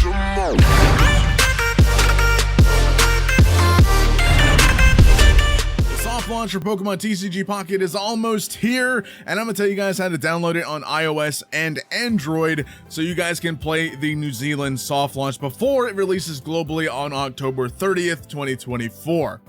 Soft launch for Pokemon TCG Pocket is almost here, and I'm gonna tell you guys how to download it on iOS and Android so you guys can play the New Zealand soft launch before it releases globally on October 30th, 2024.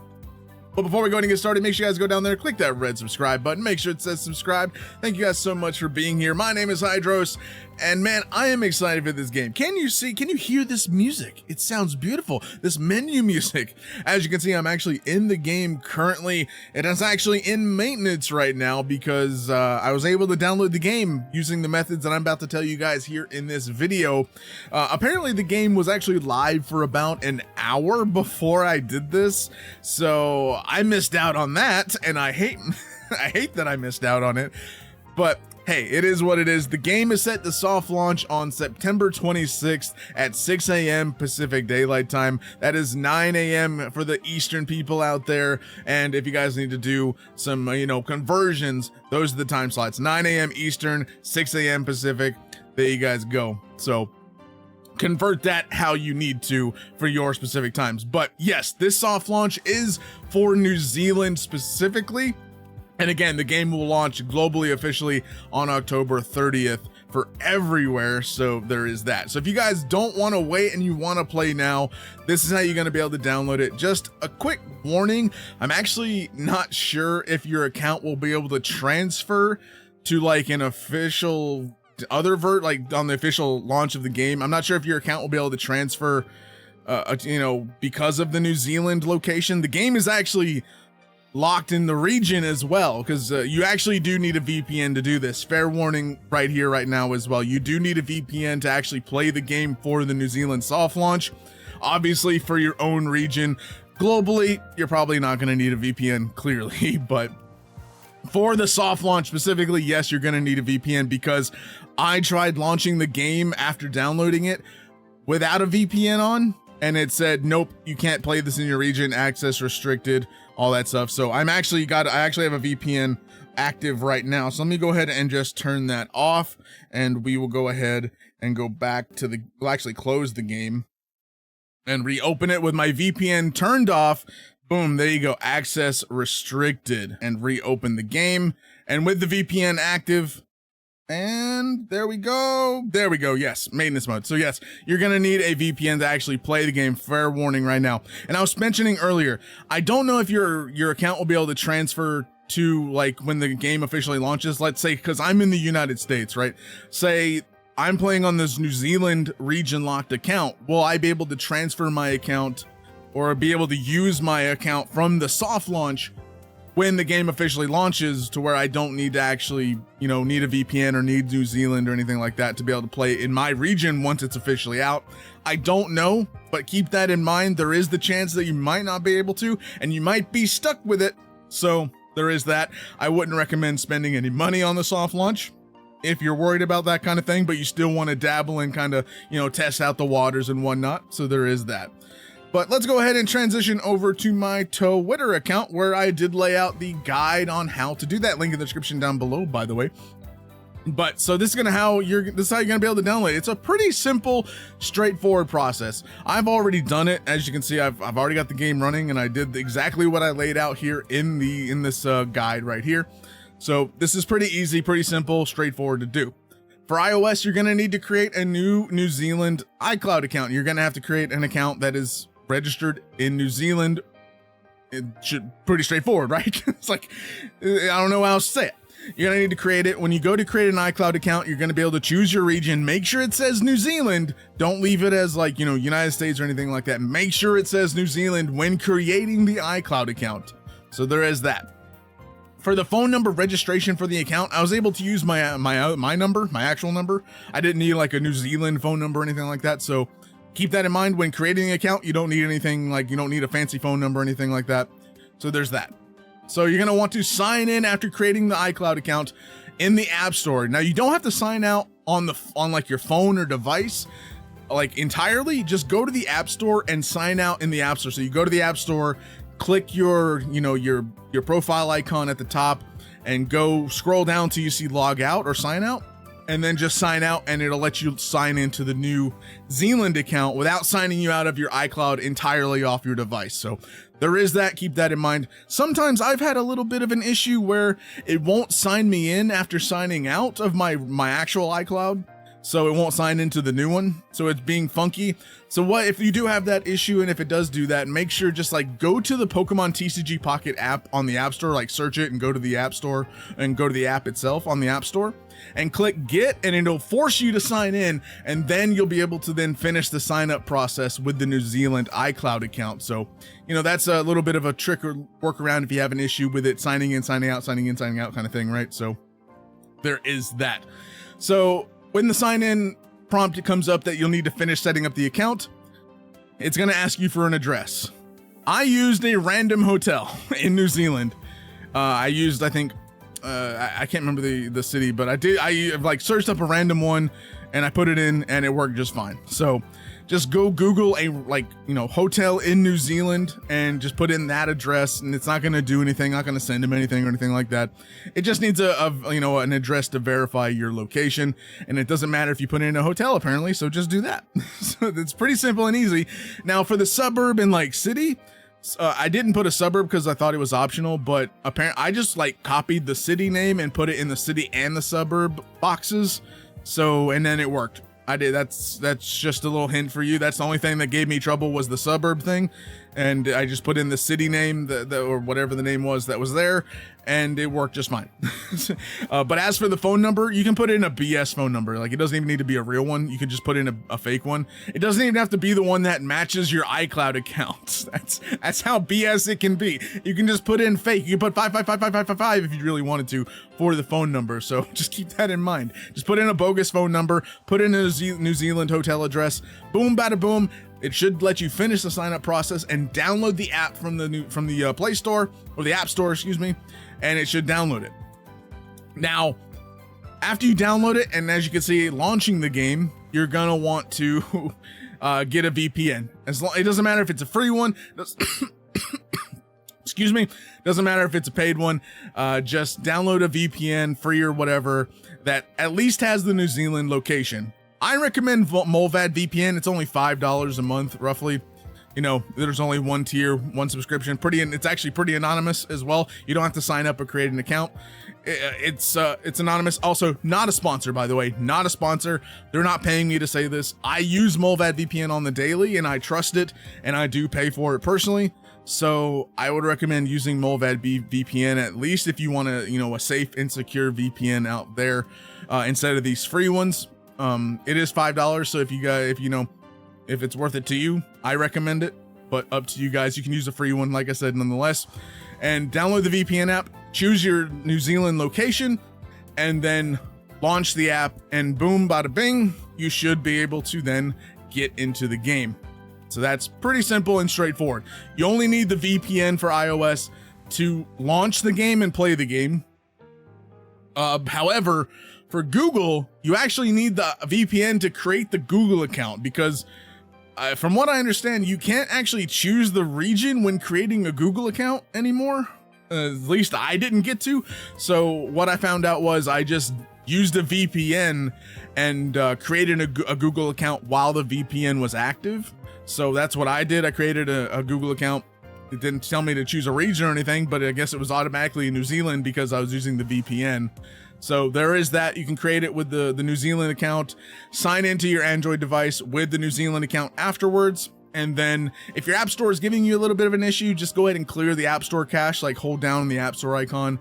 But before we go ahead and get started, make sure you guys go down there, click that red subscribe button, make sure it says subscribe. Thank you guys so much for being here. My name is Hydros, and man, I am excited for this game. Can you hear this music? It sounds beautiful, this menu music. As you can see, I'm actually in the game currently. It is actually in maintenance right now because I was able to download the game using the methods that I'm about to tell you guys here in this video. Apparently the game was actually live for about an hour before I did this, so I missed out on that, and I hate I hate that I missed out on it, but hey, it is what it is. The game is set to soft launch on September 26th at 6 a.m. Pacific Daylight Time. That is 9 a.m. for the Eastern people out there. And if you guys need to do some, conversions, those are the time slots. 9 a.m. Eastern, 6 a.m. Pacific. There you guys go. So convert that how you need to for your specific times. But yes, this soft launch is for New Zealand specifically. And again, the game will launch globally officially on October 30th for everywhere, so there is that. So if you guys don't want to wait and you want to play now, this is how you're going to be able to download it. Just a quick warning, I'm actually not sure if your account will be able to transfer to like an official like on the official launch of the game. I'm not sure if your account will be able to transfer, because of the New Zealand location. The game is actually locked in the region as well, because you actually do need a VPN to do this. Fair warning right here, right now as well. You do need a VPN to actually play the game for the New Zealand soft launch. Obviously, for your own region, globally, you're probably not going to need a VPN, clearly, but for the soft launch specifically, yes, you're going to need a VPN, because I tried launching the game after downloading it without a VPN on, and it said, nope, you can't play this in your region, access restricted, all that stuff. So I actually have a VPN active right now. So let me go ahead and just turn that off, and we will go ahead and go back to we'll actually close the game and reopen it with my VPN turned off. Boom, there you go, access restricted, and reopen the game. And with the VPN active, and there we go, yes, maintenance mode. So yes, you're gonna need a VPN to actually play the game. Fair warning right now. And I was mentioning earlier, I don't know if your account will be able to transfer to like when the game officially launches. Let's say, because I'm in the United States, right? Say I'm playing on this New Zealand region locked account. Will I be able to transfer my account or be able to use my account from the soft launch when the game officially launches, to where I don't need to actually, need a VPN or need New Zealand or anything like that to be able to play in my region once it's officially out? I don't know, but keep that in mind. There is the chance that you might not be able to, and you might be stuck with it. So there is that. I wouldn't recommend spending any money on the soft launch if you're worried about that kind of thing, but you still want to dabble and kind of, test out the waters and whatnot. So there is that. But let's go ahead and transition over to my Twitter account, where I did lay out the guide on how to do that. Link in the description down below, by the way. But so this is how you're gonna be able to download it. It's a pretty simple, straightforward process. I've already done it. As you can see, I've already got the game running, and I did exactly what I laid out here in this guide right here. So this is pretty easy, pretty simple, straightforward to do. For iOS, you're gonna need to create a new New Zealand iCloud account. You're gonna have to create an account that is registered in New Zealand. It should pretty straightforward, right? It's like, I don't know how else to say it. You're gonna need to create it. When you go to create an iCloud account, you're gonna be able to choose your region. Make sure it says New Zealand. Don't leave it as like, United States or anything like that. Make sure it says New Zealand when creating the iCloud account. So there is that. For the phone number registration for the account, I was able to use my number, my actual number. I didn't need like a New Zealand phone number or anything like that. So keep that in mind when creating an account. You don't need anything like, you don't need a fancy phone number or anything like that. So there's that. So you're going to want to sign in after creating the iCloud account in the App Store. Now you don't have to sign out on like your phone or device like entirely. Just go to the App Store and sign out in the App Store. So you go to the App Store, click your profile icon at the top, and go scroll down till you see log out or sign out. and then just sign out, and it'll let you sign into the New Zealand account without signing you out of your iCloud entirely off your device. So there is that, keep that in mind. Sometimes I've had a little bit of an issue where it won't sign me in after signing out of my actual iCloud. So it won't sign into the new one. So it's being funky. So what if you do have that issue, and if it does do that, make sure just like go to the Pokemon TCG Pocket app on the App Store, like search it and go to the App Store and go to the app itself on the App Store and click get, and it'll force you to sign in, and then you'll be able to then finish the sign up process with the New Zealand iCloud account. So, you know, that's a little bit of a trick or workaround if you have an issue with it signing in, signing out, signing in, signing out kind of thing, right? So there is that. So when the sign in prompt comes up that you'll need to finish setting up the account, it's going to ask you for an address. I used a random hotel in New Zealand. I used, I think, I can't remember the city, but I like searched up a random one and I put it in and it worked just fine. So just go Google a hotel in New Zealand and just put in that address, and it's not going to do anything, not going to send them anything or anything like that. It just needs an address to verify your location, and it doesn't matter if you put in a hotel apparently, so just do that. So it's pretty simple and easy. Now for the suburb and like city, I didn't put a suburb because I thought it was optional, but apparently I just like copied the city name and put it in the city and the suburb boxes. So, and then it worked. I did. That's just a little hint for you. That's the only thing that gave me trouble was the suburb thing. And I just put in the city name or whatever the name was that was there, and it worked just fine. But as for the phone number, you can put in a BS phone number. Like, it doesn't even need to be a real one. You can just put in a fake one. It doesn't even have to be the one that matches your iCloud account. That's how BS it can be. You can just put in fake. You can put 5555555 if you really wanted to for the phone number. So just keep that in mind. Just put in a bogus phone number, put in a New Zealand hotel address, boom, bada boom. It should let you finish the sign up process and download the app from the Play Store, or the App Store, excuse me, and it should download it. Now, after you download it, and as you can see, launching the game, you're gonna want to get a VPN. It doesn't matter if it's a free one. Excuse me. Doesn't matter if it's a paid one. Just download a VPN, free or whatever, that at least has the New Zealand location. I recommend Molvad VPN. It's only $5 a month, roughly. You know, there's only one tier, one subscription. It's actually pretty anonymous as well. You don't have to sign up or create an account. It's anonymous. Also, not a sponsor, by the way. Not a sponsor. They're not paying me to say this. I use Molvad VPN on the daily, and I trust it, and I do pay for it personally. So I would recommend using Molvad VPN, at least if you want a safe and secure VPN out there, instead of these free ones. It is $5, so if it's worth it to you, I recommend it, but up to you guys. You can use a free one, like I said, nonetheless, and download the VPN app, choose your New Zealand location, and then launch the app, and boom, bada bing, you should be able to then get into the game. So that's pretty simple and straightforward. You only need the VPN for iOS to launch the game and play the game. However, for Google, you actually need the VPN to create the Google account, because from what I understand, you can't actually choose the region when creating a Google account anymore. At least I didn't get to. So what I found out was I just used a VPN and created a Google account while the VPN was active. So that's what I did. I created a Google account. It didn't tell me to choose a region or anything, but I guess it was automatically New Zealand because I was using the VPN. So there is that. You can create it with the New Zealand account, sign into your Android device with the New Zealand account afterwards. And then if your App Store is giving you a little bit of an issue, just go ahead and clear the App Store cache, like hold down the App Store icon,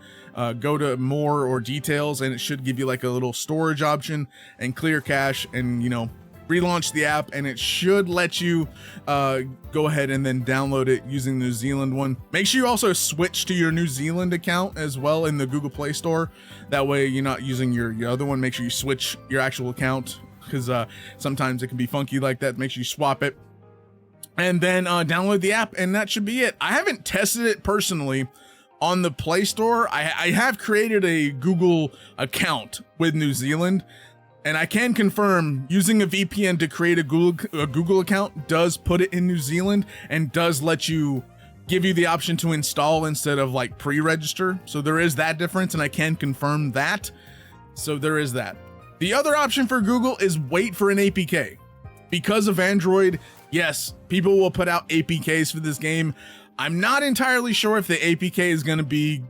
go to more or details, and it should give you like a little storage option and clear cache, and relaunch the app, and it should let you go ahead and then download it using the New Zealand one. Make sure you also switch to your New Zealand account as well in the Google Play Store. That way you're not using your other one. Make sure you switch your actual account, because sometimes it can be funky like that. Make sure you swap it, and then download the app, and that should be it. I haven't tested it personally on the Play Store. I have created a Google account with New Zealand, and I can confirm using a VPN to create a Google account does put it in New Zealand and does let you give you the option to install instead of like pre-register. So there is that difference, and I can confirm that. So there is that. The other option for Google is wait for an APK. Because of Android, yes, people will put out APKs for this game. I'm not entirely sure if the APK is going to be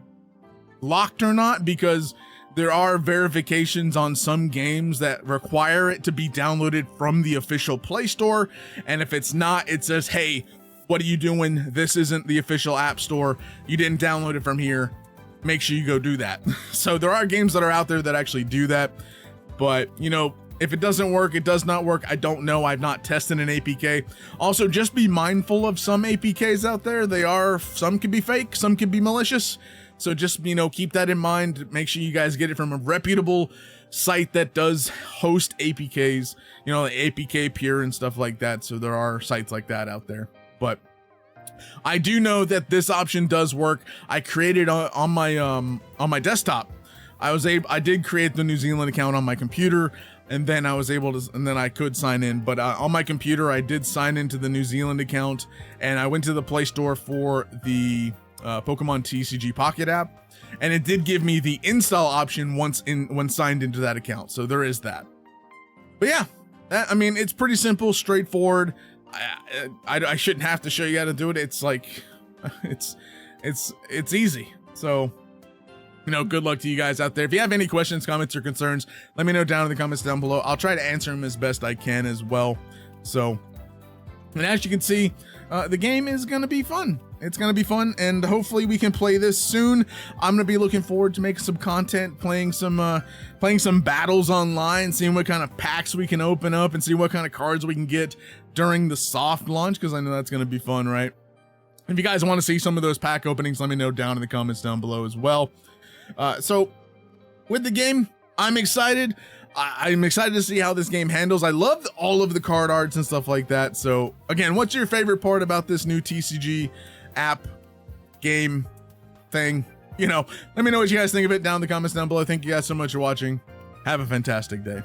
locked or not, because there are verifications on some games that require it to be downloaded from the official Play Store. And if it's not, it says, hey, what are you doing? This isn't the official App Store. You didn't download it from here. Make sure you go do that. So there are games that are out there that actually do that. But, you know, if it doesn't work, it does not work. I don't know. I've not tested an APK. Also, just be mindful of some APKs out there. Some can be fake, some can be malicious. So just, you know, keep that in mind. Make sure you guys get it from a reputable site that does host APKs, you know, the APK Pure and stuff like that. So there are sites like that out there. But I do know that this option does work. I created on my desktop. I did create the New Zealand account on my computer, and then I could sign in. But on my computer, I did sign into the New Zealand account, and I went to the Play Store for the Pokemon TCG Pocket app, and it did give me the install option when signed into that account. So there is that. But yeah, I mean, it's pretty simple, straightforward. I shouldn't have to show you how to do it. It's like, it's easy. So, you know, good luck to you guys out there. If you have any questions, comments, or concerns, let me know down in the comments down below. I'll try to answer them as best I can as well. So, and as you can see, the game is going to be fun. It's going to be fun, and hopefully we can play this soon. I'm going to be looking forward to making some content, playing some battles online, seeing what kind of packs we can open up, and see what kind of cards we can get during the soft launch, because I know that's going to be fun, right? If you guys want to see some of those pack openings, let me know down in the comments down below as well. So with the game, I'm excited. I'm excited to see how this game handles. I love all of the card arts and stuff like that. So again, what's your favorite part about this new TCG app game thing? You know, let me know what you guys think of it down in the comments down below. Thank you guys so much for watching. Have a fantastic day.